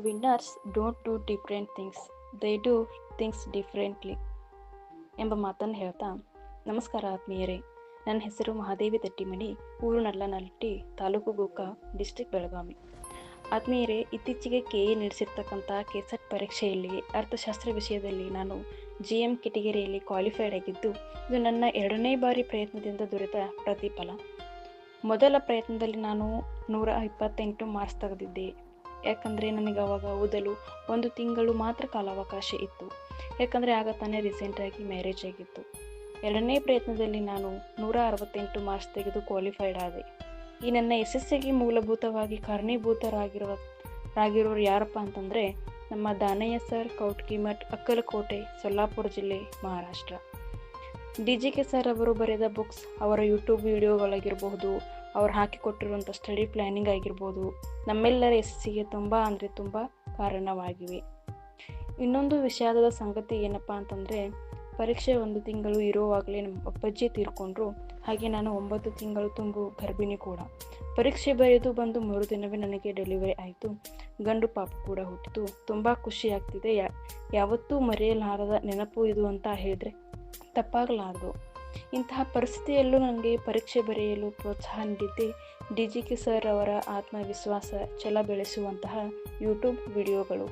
Winners don't do different things, they do things differently ಎಂಬ ಮಾತನ್ನು ಹೇಳ್ತಾ, ನಮಸ್ಕಾರ ಆತ್ಮೀಯರೇ. ನನ್ನ ಹೆಸರು ಮಹಾದೇವಿ ತಟ್ಟಿಮನಿ, ಊರು ನಲ್ಲನಟ್ಟಿ, ತಾಲೂಕು ಗೋಕ, ಡಿಸ್ಟ್ರಿಕ್ಟ್ ಬೆಳಗಾವಿ. ಆತ್ಮೀಯರೇ, ಇತ್ತೀಚೆಗೆ ಕೆಇ ನಡೆಸಿರ್ತಕ್ಕಂಥ ಕೆಸೆಟ್ ಪರೀಕ್ಷೆಯಲ್ಲಿ ಅರ್ಥಶಾಸ್ತ್ರ ವಿಷಯದಲ್ಲಿ ನಾನು GM ಕೆಟಗರಿಯಲ್ಲಿ ಕ್ವಾಲಿಫೈಡ್ ಆಗಿದ್ದು, ಇದು ನನ್ನ 2ನೇ ಬಾರಿ ಪ್ರಯತ್ನದಿಂದ ದೊರೆತ ಪ್ರತಿಫಲ. ಮೊದಲ ಪ್ರಯತ್ನದಲ್ಲಿ ನಾನು 128 ಮಾರ್ಕ್ಸ್ ತೆಗೆದಿದ್ದೆ. ಯಾಕಂದರೆ ನನಗೆ ಅವಾಗ ಓದಲು 1 ತಿಂಗಳು ಮಾತ್ರ ಕಾಲಾವಕಾಶ ಇತ್ತು. ಯಾಕಂದರೆ ಆಗ ತಾನೇ ರೀಸೆಂಟಾಗಿ ಮ್ಯಾರೇಜ್ ಆಗಿತ್ತು. 2ನೇ ಪ್ರಯತ್ನದಲ್ಲಿ ನಾನು 168 ತೆಗೆದು ಕ್ವಾಲಿಫೈಡ್ ಆದೆ. ಈ ನನ್ನ ಯಶಸ್ಸಿಗೆ ಮೂಲಭೂತವಾಗಿ ಕಾರಣೀಭೂತರಾಗಿರೋರು ಯಾರಪ್ಪ ಅಂತಂದರೆ ನಮ್ಮ ದಾನಯ್ಯ ಸರ್, ಕೌಟ್ಕಿಮಠ್, ಅಕ್ಕಲಕೋಟೆ, ಸೊಲ್ಲಾಪುರ ಜಿಲ್ಲೆ, ಮಹಾರಾಷ್ಟ್ರ. DGK ಸರ್ ಅವರು ಬರೆದ ಬುಕ್ಸ್, ಅವರ ಯೂಟ್ಯೂಬ್ ವಿಡಿಯೋಗಳಾಗಿರ್ಬಹುದು, ಅವ್ರು ಹಾಕಿಕೊಟ್ಟಿರುವಂಥ ಸ್ಟಡಿ ಪ್ಲ್ಯಾನಿಂಗ್ ಆಗಿರ್ಬೋದು, ನಮ್ಮೆಲ್ಲರ ಯಶಸ್ಸಿಗೆ ತುಂಬ ಕಾರಣವಾಗಿವೆ. ಇನ್ನೊಂದು ವಿಷಾದದ ಸಂಗತಿ ಏನಪ್ಪ ಅಂತಂದರೆ, ಪರೀಕ್ಷೆ 1 ತಿಂಗಳು ಇರುವಾಗಲೇ ನಮ್ಮ ಅಪ್ಪಾಜಿ ತೀರ್ಕೊಂಡ್ರು. ಹಾಗೆ ನಾನು 9 ತಿಂಗಳು ತುಂಬು ಗರ್ಭಿಣಿ ಕೂಡ. ಪರೀಕ್ಷೆ ಬರೆದು ಬಂದು ಮರುದಿನವೇ ನನಗೆ ಡೆಲಿವರಿ ಆಯಿತು. ಗಂಡು ಪಾಪ ಕೂಡ ಹುಟ್ಟಿತು. ತುಂಬ ಖುಷಿ ಆಗ್ತಿದೆ. ಯಾವತ್ತೂ ಮರೆಯಲಾರದ ನೆನಪು ಇದು ಅಂತ ಹೇಳಿದರೆ ತಪ್ಪಾಗಲಾರದು. ಇಂತಹ ಪರಿಸ್ಥಿತಿಯಲ್ಲೂ ನನಗೆ ಪರೀಕ್ಷೆ ಬರೆಯಲು ಪ್ರೋತ್ಸಾಹ ನೀಡಿದ್ದೆ DGK ಸರ್ ಅವರ ಆತ್ಮವಿಶ್ವಾಸ, ಛಲ ಬೆಳೆಸುವಂತಹ ಯೂಟ್ಯೂಬ್ ವಿಡಿಯೋಗಳು.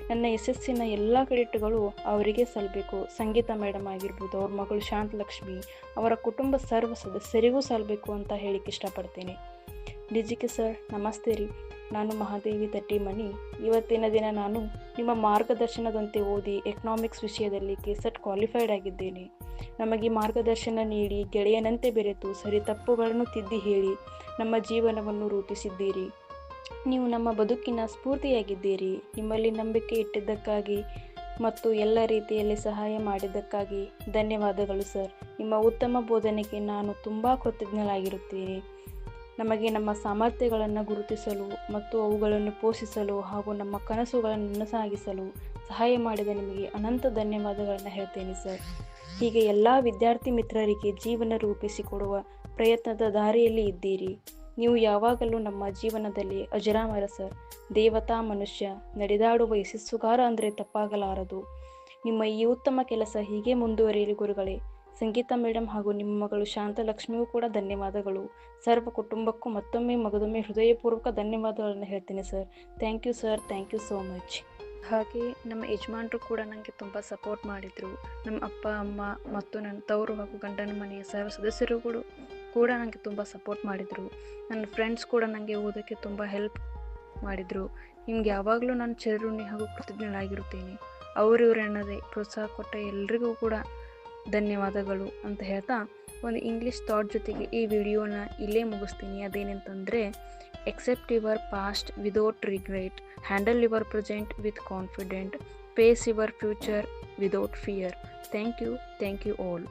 ನನ್ನ ಯಶಸ್ಸಿನ ಎಲ್ಲ ಕ್ರೆಡಿಟ್ಗಳು ಅವರಿಗೆ ಸಲ್ಲಬೇಕು. ಸಂಗೀತ ಮೇಡಮ್ ಆಗಿರ್ಬೋದು, ಅವ್ರ ಮಗಳು ಶಾಂತಲಕ್ಷ್ಮಿ, ಅವರ ಕುಟುಂಬ ಸರ್ವ ಸದಸ್ಯರಿಗೂ ಸಲ್ಲಬೇಕು ಅಂತ ಹೇಳಿಕ್ಕೆ ಇಷ್ಟಪಡ್ತೇನೆ. DGK ಸರ್ ನಮಸ್ತೆ ರೀ. ನಾನು ಮಹಾದೇವಿ ತಟ್ಟಿಮನಿ. ಇವತ್ತಿನ ದಿನ ನಾನು ನಿಮ್ಮ ಮಾರ್ಗದರ್ಶನದಂತೆ ಓದಿ ಎಕನಾಮಿಕ್ಸ್ ವಿಷಯದಲ್ಲಿ ಕೆಸೆಟ್ ಕ್ವಾಲಿಫೈಡ್ ಆಗಿದ್ದೇನೆ. ನಮಗೆ ಮಾರ್ಗದರ್ಶನ ನೀಡಿ ಗೆಳೆಯನಂತೆ ಬೆರೆತು ಸರಿ ತಪ್ಪುಗಳನ್ನು ತಿದ್ದಿ ಹೇಳಿ ನಮ್ಮ ಜೀವನವನ್ನು ರೂಪಿಸಿದ್ದೀರಿ. ನೀವು ನಮ್ಮ ಬದುಕಿನ ಸ್ಫೂರ್ತಿಯಾಗಿದ್ದೀರಿ. ನಿಮ್ಮಲ್ಲಿ ನಂಬಿಕೆ ಇಟ್ಟಿದ್ದಕ್ಕಾಗಿ ಮತ್ತು ಎಲ್ಲ ರೀತಿಯಲ್ಲಿ ಸಹಾಯ ಮಾಡಿದ್ದಕ್ಕಾಗಿ ಧನ್ಯವಾದಗಳು ಸರ್. ನಿಮ್ಮ ಉತ್ತಮ ಬೋಧನೆಗೆ ನಾನು ತುಂಬ ಕೃತಜ್ಞಳಾಗಿರುತ್ತೇನೆ. ನಮಗೆ ನಮ್ಮ ಸಾಮರ್ಥ್ಯಗಳನ್ನು ಗುರುತಿಸಲು ಮತ್ತು ಅವುಗಳನ್ನು ಪೋಷಿಸಲು ಹಾಗೂ ನಮ್ಮ ಕನಸುಗಳನ್ನು ನನಸಾಗಿಸಲು ಸಹಾಯ ಮಾಡಿದ ನಿಮಗೆ ಅನಂತ ಧನ್ಯವಾದಗಳನ್ನು ಹೇಳ್ತೇನೆ ಸರ್. ಹೀಗೆ ಎಲ್ಲ ವಿದ್ಯಾರ್ಥಿ ಮಿತ್ರರಿಗೆ ಜೀವನ ರೂಪಿಸಿಕೊಡುವ ಪ್ರಯತ್ನದ ದಾರಿಯಲ್ಲಿ ಇದ್ದೀರಿ. ನೀವು ಯಾವಾಗಲೂ ನಮ್ಮ ಜೀವನದಲ್ಲಿ ಅಜರಾಮರ ಸರ್. ದೇವತಾ ಮನುಷ್ಯ, ನಡೆದಾಡುವ ಯಶಸ್ಸುಗಾರ ಅಂದರೆ ತಪ್ಪಾಗಲಾರದು. ನಿಮ್ಮ ಈ ಉತ್ತಮ ಕೆಲಸ ಹೀಗೆ ಮುಂದುವರಿಯಲಿ ಗುರುಗಳೇ. ಸಂಗೀತ ಮೇಡಮ್ ಹಾಗೂ ನಿಮ್ಮ ಮಗಳು ಶಾಂತಲಕ್ಷ್ಮಿಗೂ ಕೂಡ ಧನ್ಯವಾದಗಳು. ಸರ್ವ ಕುಟುಂಬಕ್ಕೂ ಮಗದೊಮ್ಮೆ ಹೃದಯಪೂರ್ವಕ ಧನ್ಯವಾದಗಳನ್ನು ಹೇಳ್ತೀನಿ sir. Thank you sir, thank you so much. ಹಾಗೆ ನಮ್ಮ ಯಜಮಾನರು ಕೂಡ ನನಗೆ ತುಂಬ ಸಪೋರ್ಟ್ ಮಾಡಿದರು. ನಮ್ಮ ಅಪ್ಪ, ಅಮ್ಮ ಮತ್ತು ನನ್ನ ತವರು ಹಾಗೂ ಗಂಡನ ಮನೆಯ ಸರ್ವ ಸದಸ್ಯರುಗಳು ಕೂಡ ನನಗೆ ತುಂಬ ಸಪೋರ್ಟ್ ಮಾಡಿದರು. ನನ್ನ ಫ್ರೆಂಡ್ಸ್ ಕೂಡ ನನಗೆ ಓದೋಕ್ಕೆ ತುಂಬ ಹೆಲ್ಪ್ ಮಾಡಿದರು. ನಿಮ್ಗೆ ಯಾವಾಗಲೂ ನಾನು ಚಿರಋಣಿ ಹಾಗೂ ಕೃತಜ್ಞಳಾಗಿರುತ್ತೇನೆ. ಇವರು ಎನ್ನದೇ ಪ್ರೋತ್ಸಾಹ ಕೊಟ್ಟ ಎಲ್ರಿಗೂ ಕೂಡ ಧನ್ಯವಾದಗಳು ಅಂತ ಹೇಳ್ತಾ ಒಂದು ಇಂಗ್ಲೀಷ್ ಥಾಟ್ ಜೊತೆಗೆ ಈ ವಿಡಿಯೋನ ಇಲ್ಲೇ ಮುಗಿಸ್ತೀನಿ. ಅದೇನೆಂತಂದರೆ, accept your past without regret, handle your present with confidence, face your future without fear. Thank you all.